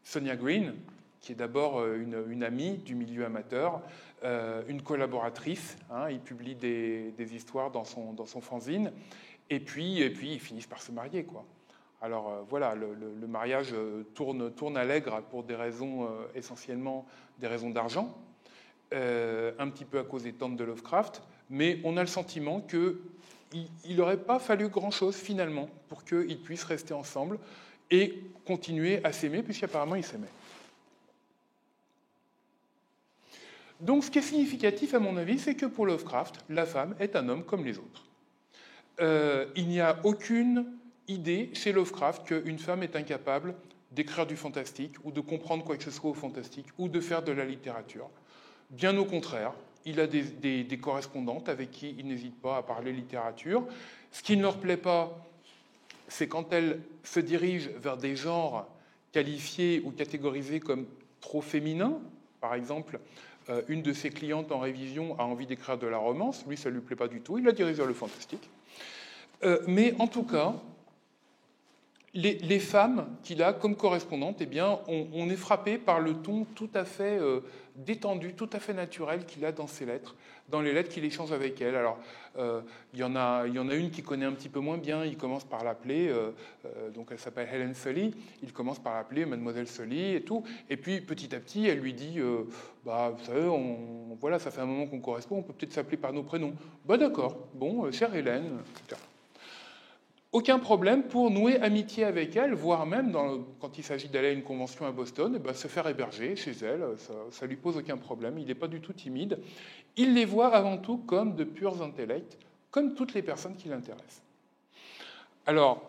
Sonia Green, qui est d'abord une amie du milieu amateur, une collaboratrice. Il publie des histoires dans son fanzine. Et puis, ils finissent par se marier, quoi. Alors voilà, le mariage tourne à l'aigre pour des raisons essentiellement des raisons d'argent, un petit peu à cause des tantes de Lovecraft, mais on a le sentiment qu'il n'aurait pas fallu grand-chose finalement pour qu'ils puissent rester ensemble et continuer à s'aimer, puisqu'apparemment ils s'aimaient. Donc ce qui est significatif à mon avis, c'est que pour Lovecraft, la femme est un homme comme les autres. Il n'y a aucune idée chez Lovecraft qu'une femme est incapable d'écrire du fantastique ou de comprendre quoi que ce soit au fantastique ou de faire de la littérature. Bien au contraire, il a des correspondantes avec qui il n'hésite pas à parler littérature. Ce qui ne leur plaît pas, c'est quand elles se dirigent vers des genres qualifiés ou catégorisés comme trop féminins. Par exemple, une de ses clientes en révision a envie d'écrire de la romance. Lui, ça ne lui plaît pas du tout. Il la dirige vers le fantastique. Mais en tout cas, les femmes qu'il a comme correspondantes, eh bien, on est frappé par le ton tout à fait détendu, tout à fait naturel qu'il a dans ses lettres, dans les lettres qu'il échange avec elles. Alors, il y en a une qu'il connaît un petit peu moins bien. Il commence par l'appeler, donc elle s'appelle Helen Sully. Il commence par l'appeler Mademoiselle Sully et tout. Et puis, petit à petit, elle lui dit, vous savez, voilà, ça fait un moment qu'on correspond, on peut peut-être s'appeler par nos prénoms. D'accord, bon, chère Hélène, etc. Aucun problème pour nouer amitié avec elle, voire même, quand il s'agit d'aller à une convention à Boston, se faire héberger chez elle, ça lui pose aucun problème, il n'est pas du tout timide. Il les voit avant tout comme de purs intellects, comme toutes les personnes qui l'intéressent. Alors,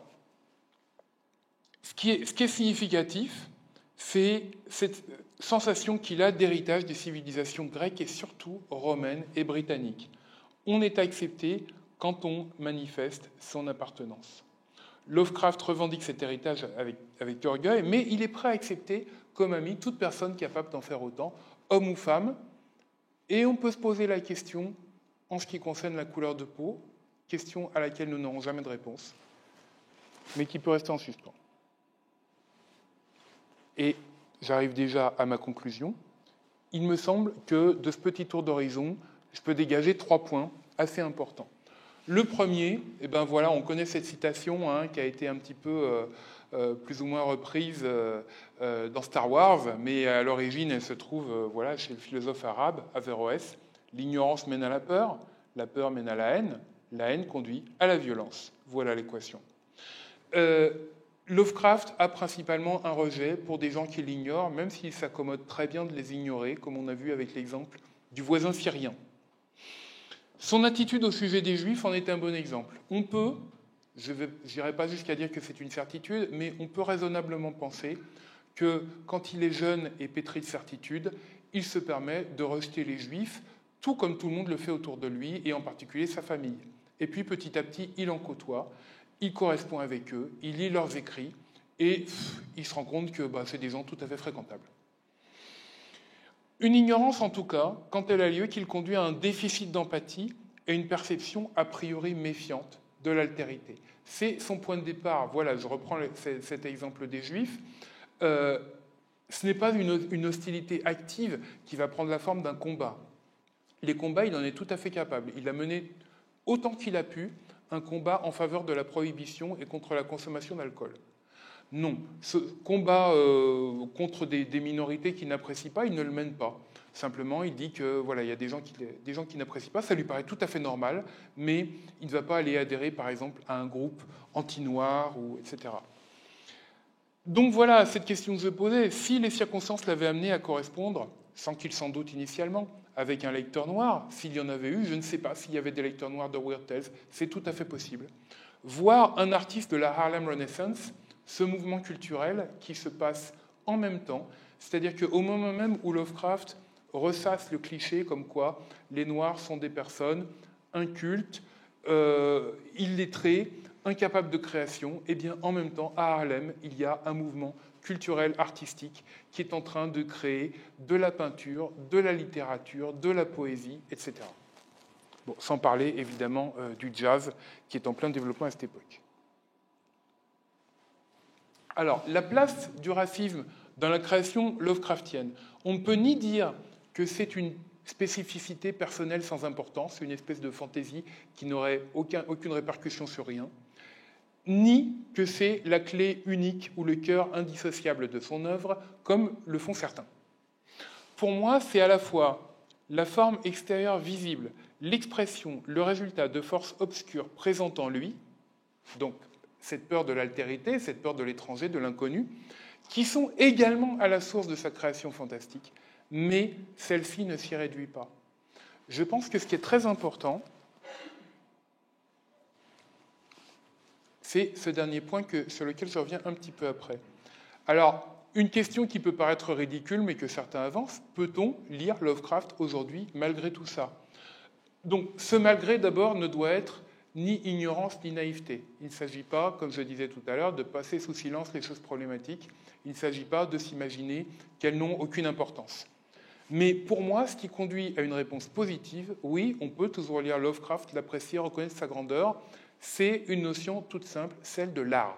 ce qui est significatif, c'est cette sensation qu'il a d'héritage des civilisations grecques et surtout romaines et britanniques. On est accepté quand on manifeste son appartenance. Lovecraft revendique cet héritage avec orgueil, mais il est prêt à accepter comme ami toute personne capable d'en faire autant, homme ou femme. Et on peut se poser la question, en ce qui concerne la couleur de peau, question à laquelle nous n'aurons jamais de réponse, mais qui peut rester en suspens. Et j'arrive déjà à ma conclusion. Il me semble que de ce petit tour d'horizon, je peux dégager 3 points assez importants. Le premier, voilà, on connaît cette citation qui a été un petit peu plus ou moins reprise dans Star Wars, mais à l'origine, elle se trouve chez le philosophe arabe Averroès. L'ignorance mène à la peur mène à la haine conduit à la violence. Voilà l'équation. Lovecraft a principalement un rejet pour des gens qui l'ignorent, même s'il s'accommode très bien de les ignorer, comme on a vu avec l'exemple du voisin syrien. Son attitude au sujet des Juifs en est un bon exemple. On peut, je n'irai pas jusqu'à dire que c'est une certitude, mais on peut raisonnablement penser que quand il est jeune et pétri de certitude, il se permet de rejeter les Juifs, tout comme tout le monde le fait autour de lui, et en particulier sa famille. Et puis petit à petit, il en côtoie, il correspond avec eux, il lit leurs écrits, et il se rend compte que c'est des gens tout à fait fréquentables. Une ignorance, en tout cas, quand elle a lieu, qui le conduit à un déficit d'empathie et une perception a priori méfiante de l'altérité. C'est son point de départ. Voilà, je reprends cet exemple des Juifs. Ce n'est pas une hostilité active qui va prendre la forme d'un combat. Les combats, il en est tout à fait capable. Il a mené autant qu'il a pu un combat en faveur de la prohibition et contre la consommation d'alcool. Non, ce combat contre des minorités qu'il n'apprécie pas, il ne le mène pas. Simplement, il dit que voilà, il y a des gens qui n'apprécient pas, ça lui paraît tout à fait normal, mais il ne va pas aller adhérer, par exemple, à un groupe anti-noir, etc. Donc voilà cette question que je posais. Si les circonstances l'avaient amené à correspondre, sans qu'il s'en doute initialement, avec un lecteur noir, s'il y en avait eu, je ne sais pas s'il y avait des lecteurs noirs de Weird Tales, c'est tout à fait possible. Voir un artiste de la Harlem Renaissance, ce mouvement culturel qui se passe en même temps, c'est-à-dire qu'au moment même où Lovecraft ressasse le cliché comme quoi les Noirs sont des personnes incultes, illettrées, incapables de création, et bien en même temps, à Harlem, il y a un mouvement culturel, artistique, qui est en train de créer de la peinture, de la littérature, de la poésie, etc. Bon, sans parler évidemment du jazz qui est en plein développement à cette époque. Alors, la place du racisme dans la création Lovecraftienne. On ne peut ni dire que c'est une spécificité personnelle sans importance, une espèce de fantaisie qui n'aurait aucune répercussion sur rien, ni que c'est la clé unique ou le cœur indissociable de son œuvre, comme le font certains. Pour moi, c'est à la fois la forme extérieure visible, l'expression, le résultat de forces obscures présentes en lui, donc cette peur de l'altérité, cette peur de l'étranger, de l'inconnu, qui sont également à la source de sa création fantastique, mais celle-ci ne s'y réduit pas. Je pense que ce qui est très important, c'est ce dernier point sur lequel je reviens un petit peu après. Alors, une question qui peut paraître ridicule, mais que certains avancent, peut-on lire Lovecraft aujourd'hui malgré tout ça? Donc, ce malgré, d'abord, ne doit être ni ignorance ni naïveté. Il ne s'agit pas, comme je disais tout à l'heure, de passer sous silence les choses problématiques. Il ne s'agit pas de s'imaginer qu'elles n'ont aucune importance. Mais pour moi, ce qui conduit à une réponse positive, oui, on peut toujours lire Lovecraft, l'apprécier, reconnaître sa grandeur, c'est une notion toute simple, celle de l'art.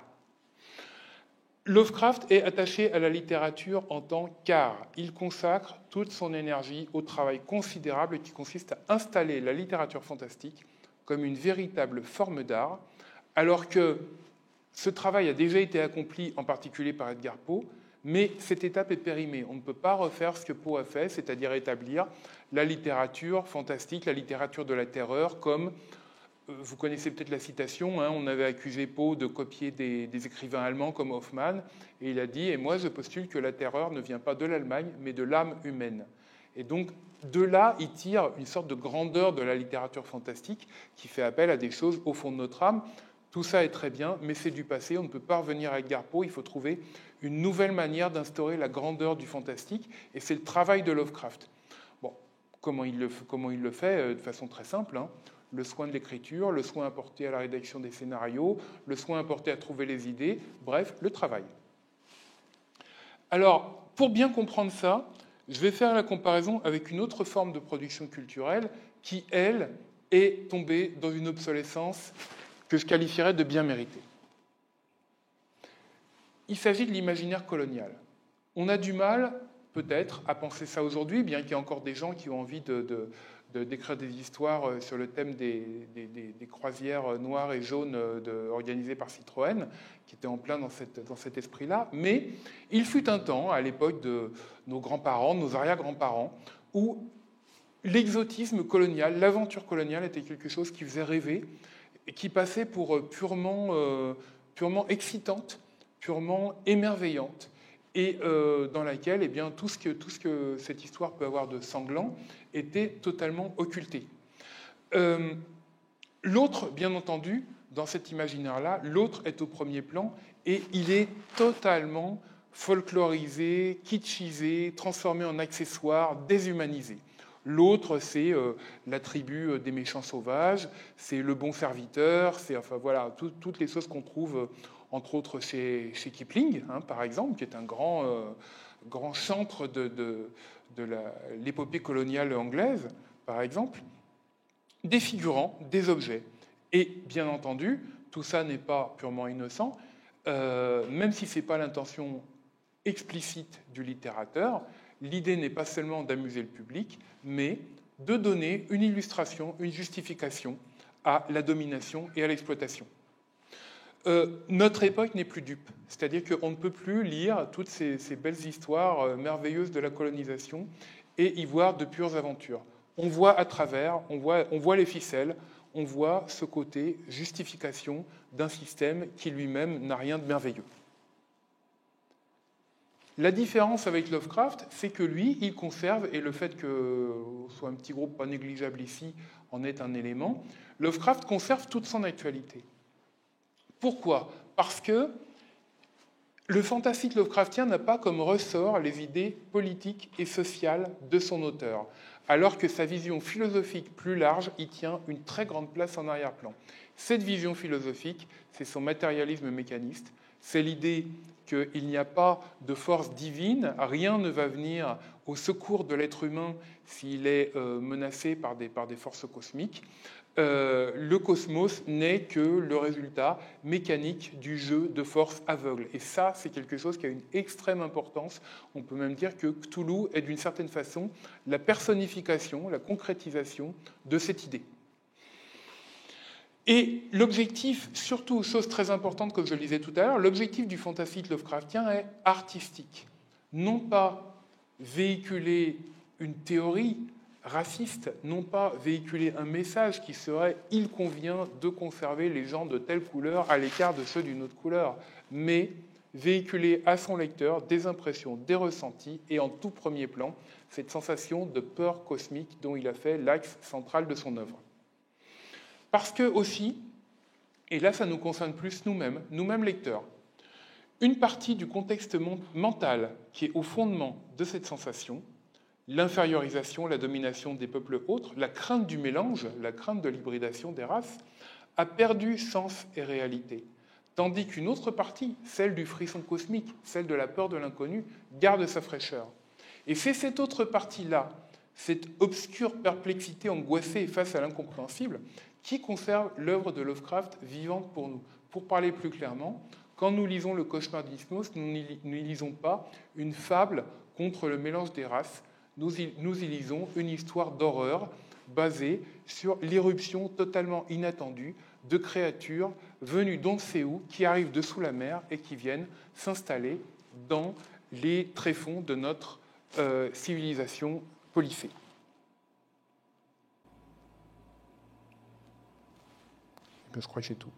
Lovecraft est attaché à la littérature en tant qu'art. Il consacre toute son énergie au travail considérable qui consiste à installer la littérature fantastique comme une véritable forme d'art, alors que ce travail a déjà été accompli en particulier par Edgar Poe, mais cette étape est périmée. On ne peut pas refaire ce que Poe a fait, c'est-à-dire établir la littérature fantastique, la littérature de la terreur, comme, vous connaissez peut-être la citation, hein, on avait accusé Poe de copier des écrivains allemands comme Hoffmann, et il a dit « Et moi, je postule que la terreur ne vient pas de l'Allemagne, mais de l'âme humaine ». Et donc, de là, il tire une sorte de grandeur de la littérature fantastique qui fait appel à des choses au fond de notre âme. Tout ça est très bien, mais c'est du passé. On ne peut pas revenir à Edgar Poe. Il faut trouver une nouvelle manière d'instaurer la grandeur du fantastique. Et c'est le travail de Lovecraft. Bon, comment il le fait? De façon très simple. Hein. Le soin de l'écriture, le soin apporté à la rédaction des scénarios, le soin apporté à trouver les idées. Bref, le travail. Alors, pour bien comprendre ça, je vais faire la comparaison avec une autre forme de production culturelle qui, elle, est tombée dans une obsolescence que je qualifierais de bien méritée. Il s'agit de l'imaginaire colonial. On a du mal, peut-être, à penser ça aujourd'hui, bien qu'il y ait encore des gens qui ont envie d'écrire des histoires sur le thème des croisières noires et jaunes organisées par Citroën, qui étaient en plein dans cet esprit-là. Mais il fut un temps, à l'époque de nos grands-parents, de nos arrière-grands-parents, où l'exotisme colonial, l'aventure coloniale était quelque chose qui faisait rêver, et qui passait pour purement excitante, purement émerveillante, et dans laquelle eh bien, tout ce que cette histoire peut avoir de sanglant était totalement occulté. L'autre, bien entendu, dans cet imaginaire-là, l'autre est au premier plan, et il est totalement folklorisé, kitschisé, transformé en accessoire, déshumanisé. L'autre, c'est la tribu des méchants sauvages, c'est le bon serviteur, c'est enfin voilà toutes les choses qu'on trouve entre autres chez Kipling, hein, par exemple, qui est un grand centre de l'épopée coloniale anglaise, par exemple, des figurants, des objets. Et bien entendu, tout ça n'est pas purement innocent, même si ce n'est pas l'intention explicite du littérateur. L'idée n'est pas seulement d'amuser le public, mais de donner une illustration, une justification à la domination et à l'exploitation. Notre époque n'est plus dupe, c'est-à-dire qu'on ne peut plus lire toutes ces belles histoires merveilleuses de la colonisation et y voir de pures aventures. On voit à travers, on voit les ficelles, on voit ce côté justification d'un système qui lui-même n'a rien de merveilleux. La différence avec Lovecraft, c'est que lui, il conserve, et le fait que soit un petit groupe pas négligeable ici en est un élément, Lovecraft conserve toute son actualité. Pourquoi? Parce que le fantastique Lovecraftien n'a pas comme ressort les idées politiques et sociales de son auteur, alors que sa vision philosophique plus large y tient une très grande place en arrière-plan. Cette vision philosophique, c'est son matérialisme mécaniste, C'est l'idée qu'il n'y a pas de force divine, rien ne va venir au secours de l'être humain s'il est menacé par des forces cosmiques. Le cosmos n'est que le résultat mécanique du jeu de forces aveugles. Et ça, c'est quelque chose qui a une extrême importance. On peut même dire que Cthulhu est d'une certaine façon la personnification, la concrétisation de cette idée. Et l'objectif, surtout, chose très importante, comme je le disais tout à l'heure, l'objectif du fantastique lovecraftien est artistique. Non pas véhiculer une théorie raciste, non pas véhiculer un message qui serait « il convient de conserver les gens de telle couleur à l'écart de ceux d'une autre couleur », mais véhiculer à son lecteur des impressions, des ressentis, et en tout premier plan, cette sensation de peur cosmique dont il a fait l'axe central de son œuvre. Parce que aussi, et là ça nous concerne plus nous-mêmes lecteurs, une partie du contexte mental qui est au fondement de cette sensation, l'infériorisation, la domination des peuples autres, la crainte du mélange, la crainte de l'hybridation des races, a perdu sens et réalité. Tandis qu'une autre partie, celle du frisson cosmique, celle de la peur de l'inconnu, garde sa fraîcheur. Et c'est cette autre partie-là, cette obscure perplexité angoissée face à l'incompréhensible, qui conserve l'œuvre de Lovecraft vivante pour nous. Pour parler plus clairement, quand nous lisons Le Cauchemar d'Innsmouth, nous n'y lisons pas une fable contre le mélange des races, nous y lisons une histoire d'horreur basée sur l'irruption totalement inattendue de créatures venues d'on ne sait où, qui arrivent de sous la mer et qui viennent s'installer dans les tréfonds de notre civilisation polyphée. Je crois que j'ai tout.